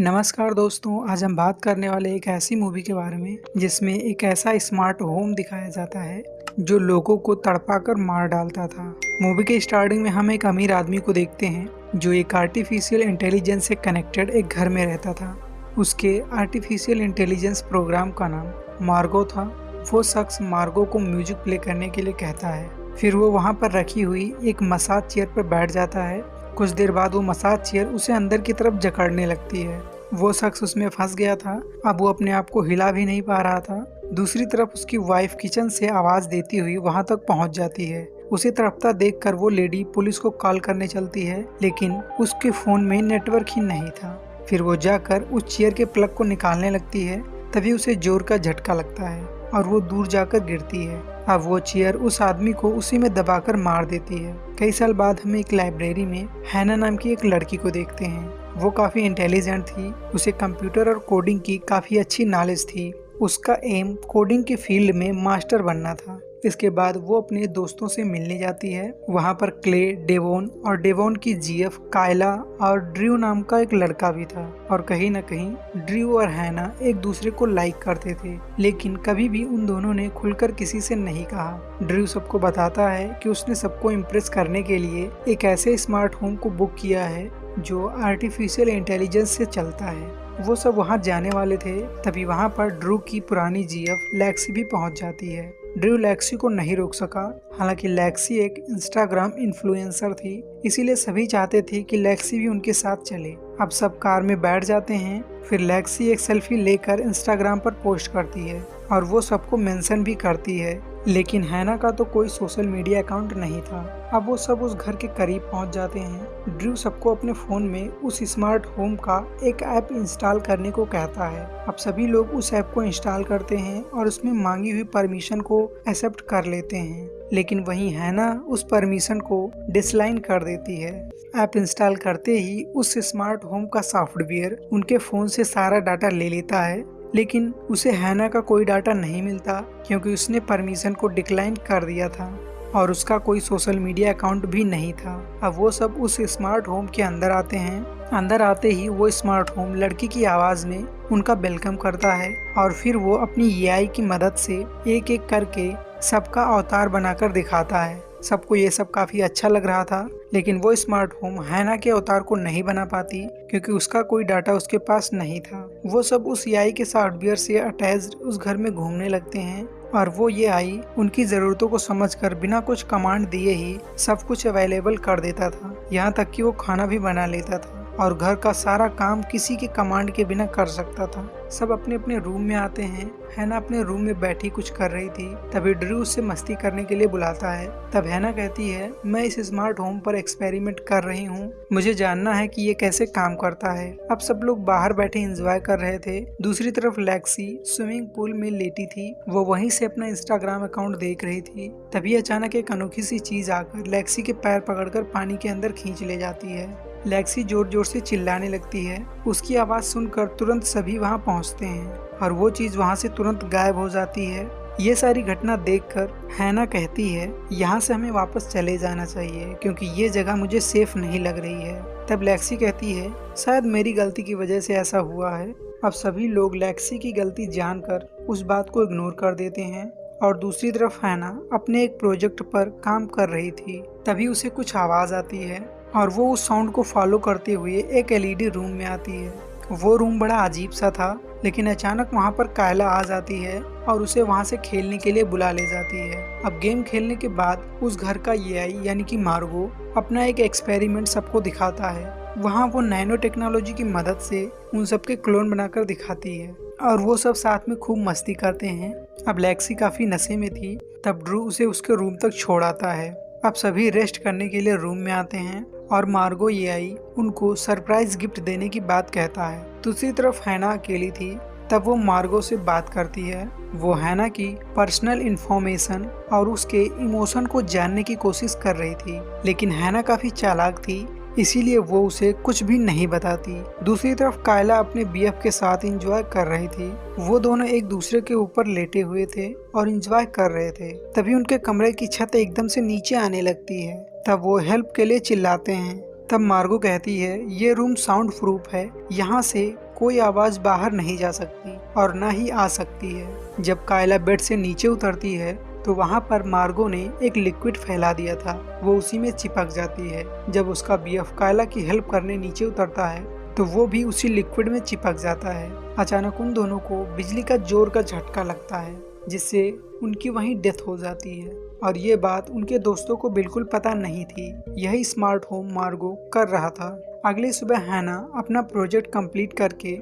नमस्कार दोस्तों, आज हम बात करने वाले एक ऐसी मूवी के बारे में जिसमें एक ऐसा स्मार्ट होम दिखाया जाता है जो लोगों को तड़पाकर मार डालता था। मूवी के स्टार्टिंग में हम एक अमीर आदमी को देखते हैं जो एक आर्टिफिशियल इंटेलिजेंस से कनेक्टेड एक घर में रहता था। उसके आर्टिफिशियल इंटेलिजेंस प्रोग्राम का नाम मार्गो था। वो शख्स मार्गो को म्यूजिक प्ले करने के लिए कहता है। फिर वो वहाँ पर रखी हुई एक मसाज चेयर पर बैठ जाता है। कुछ देर बाद वो मसाज चेयर उसे अंदर की तरफ जकड़ने लगती है। वो शख्स उसमें फंस गया था। अब वो अपने आप को हिला भी नहीं पा रहा था। दूसरी तरफ उसकी वाइफ किचन से आवाज देती हुई वहां तक पहुंच जाती है। उसे तड़पता देखकर वो लेडी पुलिस को कॉल करने चलती है, लेकिन उसके फोन में नेटवर्क ही नहीं था। फिर वो जाकर उस चेयर के प्लग को निकालने लगती है। तभी उसे जोर का झटका लगता है और वो दूर जाकर गिरती है। अब वो चेयर उस आदमी को उसी में दबाकर मार देती है। कई साल बाद हम एक लाइब्रेरी में हैना नाम की एक लड़की को देखते हैं। वो काफी इंटेलिजेंट थी। उसे कंप्यूटर और कोडिंग की काफी अच्छी नॉलेज थी। उसका एम कोडिंग के फील्ड में मास्टर बनना था। इसके बाद वो अपने दोस्तों से मिलने जाती है। वहाँ पर क्ले, डेवोन और डेवोन की जीएफ कायला और ड्रू नाम का एक लड़का भी था। और कहीं न कहीं ड्रू और हैना एक दूसरे को लाइक करते थे, लेकिन कभी भी उन दोनों ने खुलकर किसी से नहीं कहा। ड्रू सबको बताता है कि उसने सबको इम्प्रेस करने के लिए एक ऐसे स्मार्ट होम को बुक किया है जो आर्टिफिशियल इंटेलिजेंस से चलता है। वो सब वहाँ जाने वाले थे। तभी वहाँ पर ड्रू की पुरानी जीएफ लेक्सी भी पहुँच जाती है। ड्रू लेक्सी को नहीं रोक सका। हालांकि लेक्सी एक इंस्टाग्राम इन्फ्लुएंसर थी, इसीलिए सभी चाहते थे कि लेक्सी भी उनके साथ चले। अब सब कार में बैठ जाते हैं। फिर लेक्सी एक सेल्फी लेकर इंस्टाग्राम पर पोस्ट करती है और वो सबको मेंशन भी करती है, लेकिन हैना का तो कोई सोशल मीडिया अकाउंट नहीं था। अब वो सब उस घर के करीब पहुंच जाते हैं। ड्रू सबको अपने फोन में उस स्मार्ट होम का एक ऐप इंस्टॉल करने को कहता है। अब सभी लोग उस ऐप को इंस्टॉल करते हैं और उसमें मांगी हुई परमिशन को एक्सेप्ट कर लेते हैं, लेकिन वहीं हैना उस परमिशन को डिसलाइन कर देती है। ऐप इंस्टॉल करते ही उस स्मार्ट होम का सॉफ्टवेयर उनके फोन से सारा डाटा ले लेता है, लेकिन उसे हैना का कोई डाटा नहीं मिलता क्योंकि उसने परमिशन को डिक्लाइन कर दिया था और उसका कोई सोशल मीडिया अकाउंट भी नहीं था। अब वो सब उस स्मार्ट होम के अंदर आते हैं। अंदर आते ही वो स्मार्ट होम लड़की की आवाज में उनका वेलकम करता है और फिर वो अपनी एआई की मदद से एक एक करके सबका अवतार बनाकर दिखाता है। सबको ये सब काफी अच्छा लग रहा था, लेकिन वो स्मार्ट होम हैना के अवतार को नहीं बना पाती क्योंकि उसका कोई डाटा उसके पास नहीं था। वो सब उस एआई के सॉफ्टवेयर से अटैच्ड उस घर में घूमने लगते हैं और वो ये आई उनकी जरूरतों को समझकर बिना कुछ कमांड दिए ही सब कुछ अवेलेबल कर देता था। यहाँ तक कि वो खाना भी बना लेता था और घर का सारा काम किसी के कमांड के बिना कर सकता था। सब अपने अपने रूम में आते हैं। हैना अपने रूम में बैठी कुछ कर रही थी। तभी ड्रू उससे मस्ती करने के लिए बुलाता है। तब हैना कहती है, मैं इस स्मार्ट होम पर एक्सपेरिमेंट कर रही हूँ, मुझे जानना है कि ये कैसे काम करता है। अब सब लोग बाहर बैठे एंजॉय कर रहे थे। दूसरी तरफ लेक्सी स्विमिंग पूल में लेटी थी। वो वहीं से अपना इंस्टाग्राम अकाउंट देख रही थी। तभी अचानक एक अनोखी सी चीज आकर लेक्सी के पैर पकड़कर पानी के अंदर खींच ले जाती है। लेक्सी जोर जोर से चिल्लाने लगती है। उसकी आवाज सुनकर तुरंत सभी वहां पहुंचते हैं और वो चीज वहां से तुरंत गायब हो जाती है। ये सारी घटना देखकर हैना कहती है, यहाँ से हमें वापस चले जाना चाहिए क्योंकि ये जगह मुझे सेफ नहीं लग रही है। तब लेक्सी कहती है, शायद मेरी गलती की वजह से ऐसा हुआ है। अब सभी लोग लेक्सी की गलती जानकर उस बात को इग्नोर कर देते हैं और दूसरी तरफ हैना अपने एक प्रोजेक्ट पर काम कर रही थी। तभी उसे कुछ आवाज आती है और वो उस साउंड को फॉलो करते हुए एक एलईडी रूम में आती है। वो रूम बड़ा अजीब सा था, लेकिन अचानक वहाँ पर कायला आ जाती है और उसे वहाँ से खेलने के लिए बुला ले जाती है। अब गेम खेलने के बाद उस घर का एआई यानी कि मार्गो अपना एक एक्सपेरिमेंट सबको दिखाता है। वहाँ वो नैनो टेक्नोलॉजी की मदद से उन सबके क्लोन बनाकर दिखाती है और वो सब साथ में खूब मस्ती करते हैं। अब लेक्सी काफी नशे में थी। तब ड्रू उसे उसके रूम तक छोड़ आता है। अब सभी रेस्ट करने के लिए रूम में आते हैं और मार्गो एआई उनको सरप्राइज गिफ्ट देने की बात कहता है। दूसरी तरफ हैना अकेली थी। तब वो मार्गो से बात करती है। वो हैना की पर्सनल इंफॉर्मेशन और उसके इमोशन को जानने की कोशिश कर रही थी, लेकिन हैना काफी चालाक थी, इसीलिए वो उसे कुछ भी नहीं बताती। दूसरी तरफ कायला अपने बीएफ के साथ एंजॉय कर रही थी। वो दोनों एक दूसरे के ऊपर लेटे हुए थे और एंजॉय कर रहे थे। तभी उनके कमरे की छत एकदम से नीचे आने लगती है। तब वो हेल्प के लिए चिल्लाते हैं। तब मार्गो कहती है ये रूम साउंड प्रूफ है, यहाँ से कोई आवाज बाहर नहीं जा सकती और ना ही आ सकती है। जब कायला बेड से नीचे उतरती है तो वहाँ पर मार्गो ने एक लिक्विड फैला दिया था, वो उसी में चिपक जाती है। जब उसका बीएफ कायला की हेल्प करने नीचे उतरता है तो वो भी उसी लिक्विड में चिपक जाता है। अचानक उन दोनों को बिजली का जोर का झटका लगता है, जिससे उनकी वहीं डेथ हो जाती है और ये बात उनके दोस्तों को बिल्कुल पता नहीं थी। यही स्मार्ट होम मार्गो कर रहा था। अगली सुबह हैना अपना प्रोजेक्ट कंप्लीट करके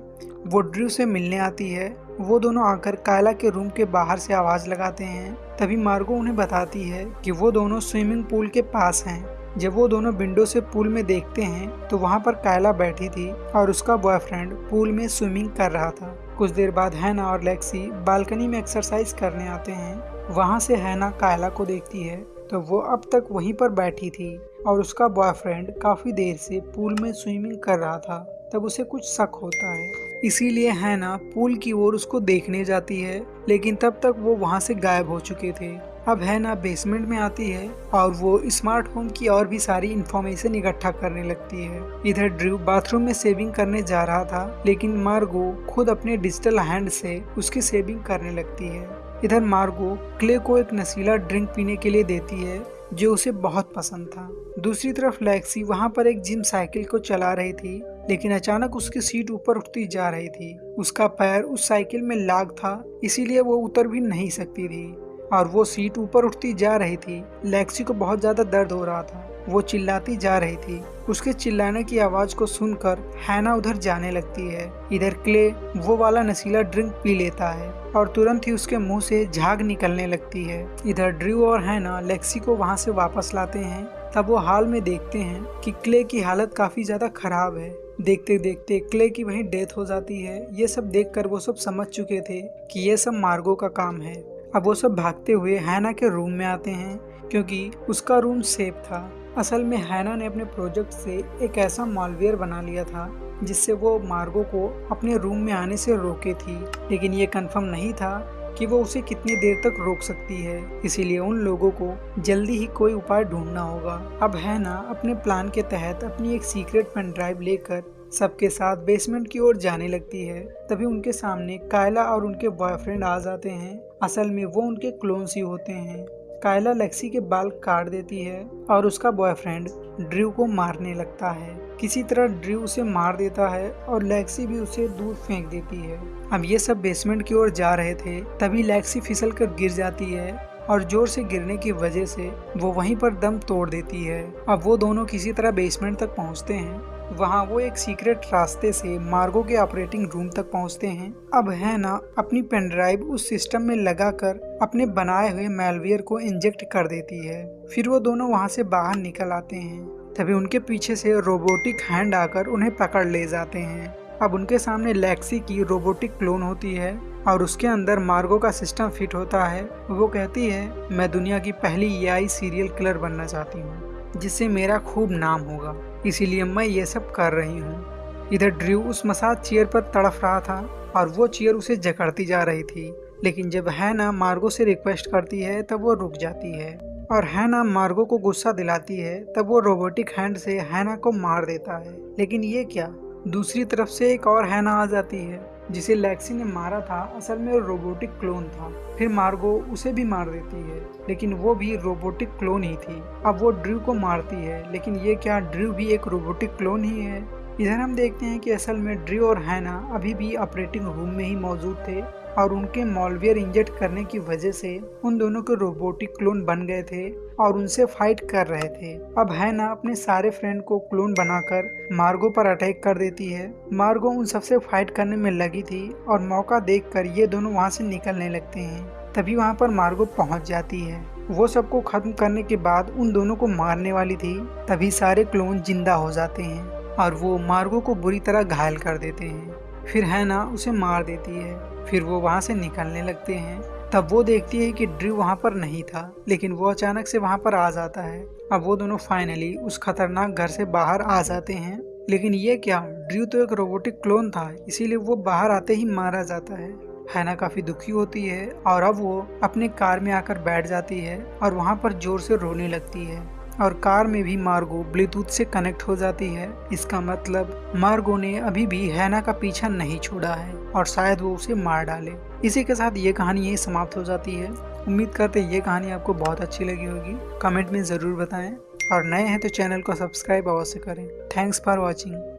वो ड्रू से मिलने आती है। वो दोनों आकर कायला के रूम के बाहर से आवाज लगाते हैं। तभी मार्गो उन्हें बताती है कि वो दोनों स्विमिंग पूल के पास हैं। जब वो दोनों विंडो से पूल में देखते हैं तो वहाँ पर कायला बैठी थी और उसका बॉयफ्रेंड पूल में स्विमिंग कर रहा था। कुछ देर बाद हैना और लेक्सी बालकनी में एक्सरसाइज करने आते हैं। वहाँ से हैना कायला को देखती है तो वो अब तक वहीं पर बैठी थी और उसका बॉयफ्रेंड काफी देर से पूल में स्विमिंग कर रहा था। तब उसे कुछ शक होता है, इसीलिए हैना पूल की ओर उसको देखने जाती है, लेकिन तब तक वो वहाँ से गायब हो चुके थे। अब हैना बेसमेंट में आती है और वो स्मार्ट होम की और भी सारी इंफॉर्मेशन इकट्ठा करने लगती है। इधर ड्रू बाथरूम में सेविंग करने जा रहा था, लेकिन मार्गो खुद अपने डिजिटल हैंड से उसकी सेविंग करने लगती है। इधर मार्गो क्ले को एक नशीला ड्रिंक पीने के लिए देती है जो उसे बहुत पसंद था। दूसरी तरफ लेक्सी वहाँ पर एक जिम साइकिल को चला रही थी, लेकिन अचानक उसकी सीट ऊपर उठती जा रही थी। उसका पैर उस साइकिल में लाग था, इसीलिए वो उतर भी नहीं सकती थी और वो सीट ऊपर उठती जा रही थी। लेक्सी को बहुत ज्यादा दर्द हो रहा था, वो चिल्लाती जा रही थी। उसके चिल्लाने की आवाज को सुनकर हैना उधर जाने लगती है। इधर क्ले वो वाला नशीला ड्रिंक पी लेता है और तुरंत ही उसके मुंह से झाग निकलने लगती है। इधर ड्रू और हैना लेक्सी को वहां से वापस लाते हैं। तब वो हाल में देखते हैं कि क्ले की हालत काफी ज्यादा खराब है। देखते देखते क्ले की वहीं डेथ हो जाती है। ये सब देखकर वो सब समझ चुके थे कि ये सब मार्गो का काम है। अब वो सब भागते हुए हैना के रूम में आते हैं, क्योंकि उसका रूम सेफ था। असल में हैना ने अपने प्रोजेक्ट से एक ऐसा मॉलवेयर बना लिया था जिससे वो मार्गो को अपने रूम में आने से रोके थी, लेकिन ये कंफर्म नहीं था कि वो उसे कितनी देर तक रोक सकती है। इसीलिए उन लोगों को जल्दी ही कोई उपाय ढूंढना होगा। अब हैना अपने प्लान के तहत अपनी एक सीक्रेट पेन ड्राइव लेकर सबके साथ बेसमेंट की ओर जाने लगती है। तभी उनके सामने कायला और उनके बॉयफ्रेंड आ जाते हैं। असल में वो उनके क्लोन्स ही होते हैं। कायला लेक्सी के बाल काट देती है और उसका बॉयफ्रेंड ड्रू को मारने लगता है। किसी तरह ड्रू उसे मार देता है और लेक्सी भी उसे दूर फेंक देती है। अब ये सब बेसमेंट की ओर जा रहे थे, तभी लेक्सी फिसल कर गिर जाती है और जोर से गिरने की वजह से वो वहीं पर दम तोड़ देती है। अब वो दोनों किसी तरह बेसमेंट तक पहुंचते हैं। वहाँ वो एक सीक्रेट रास्ते से मार्गो के ऑपरेटिंग रूम तक पहुँचते हैं। अब हैना अपनी पेन ड्राइव उस सिस्टम में लगाकर अपने बनाए हुए मैलवेयर को इंजेक्ट कर देती है। फिर वो दोनों वहाँ से बाहर निकल आते हैं। तभी उनके पीछे से रोबोटिक हैंड आकर उन्हें पकड़ ले जाते हैं। अब उनके सामने लेक्सी की रोबोटिक क्लोन होती है और उसके अंदर मार्गो का सिस्टम फिट होता है। वो कहती है, मैं दुनिया की पहली एआई सीरियल किलर बनना चाहती हूँ, जिससे मेरा खूब नाम होगा, इसीलिए मैं ये सब कर रही हूँ। इधर ड्रू उस मसाज चेयर पर तड़फ रहा था और वो चेयर उसे जकड़ती जा रही थी, लेकिन जब हैना मार्गो से रिक्वेस्ट करती है तब वो रुक जाती है और हैना मार्गो को गुस्सा दिलाती है। तब वो रोबोटिक हैंड से हैना को मार देता है। लेकिन ये क्या, दूसरी तरफ से एक और हैना आ जाती है जिसे लेक्सी ने मारा था। असल में वो रोबोटिक क्लोन था। फिर मार्गो उसे भी मार देती है, लेकिन वो भी रोबोटिक क्लोन ही थी। अब वो ड्रू को मारती है, लेकिन ये क्या, ड्रू भी एक रोबोटिक क्लोन ही है। इधर हम देखते हैं कि असल में ड्रू और हैना अभी भी ऑपरेटिंग रूम में ही मौजूद थे और उनके मॉलवेयर इंजेक्ट करने की वजह से उन दोनों के रोबोटिक क्लोन बन गए थे और उनसे फाइट कर रहे थे। अब हैना अपने सारे फ्रेंड को क्लोन बनाकर मार्गो पर अटैक कर देती है। मार्गो उन सबसे फाइट करने में लगी थी और मौका देखकर ये दोनों वहाँ से निकलने लगते हैं। तभी वहाँ पर मार्गो पहुँच जाती है। वो सबको खत्म करने के बाद उन दोनों को मारने वाली थी। तभी सारे क्लोन जिंदा हो जाते हैं और वो मार्गो को बुरी तरह घायल कर देते हैं। फिर हैना उसे मार देती है। फिर वो वहाँ से निकलने लगते हैं। तब वो देखती है कि ड्रू वहाँ पर नहीं था, लेकिन वो अचानक से वहाँ पर आ जाता है। अब वो दोनों फाइनली उस खतरनाक घर से बाहर आ जाते हैं। लेकिन ये क्या, ड्रू तो एक रोबोटिक क्लोन था, इसीलिए वो बाहर आते ही मारा जाता है। हैना काफी दुखी होती है और अब वो अपने कार में आकर बैठ जाती है और वहाँ पर जोर से रोने लगती है। और कार में भी मार्गो ब्लूटूथ से कनेक्ट हो जाती है। इसका मतलब मार्गो ने अभी भी हैना का पीछा नहीं छोड़ा है और शायद वो उसे मार डाले। इसी के साथ ये कहानी यही समाप्त हो जाती है। उम्मीद करते हैं ये कहानी आपको बहुत अच्छी लगी होगी। कमेंट में ज़रूर बताएं और नए हैं तो चैनल को सब्सक्राइब अवश्य करें। Thanks for watching.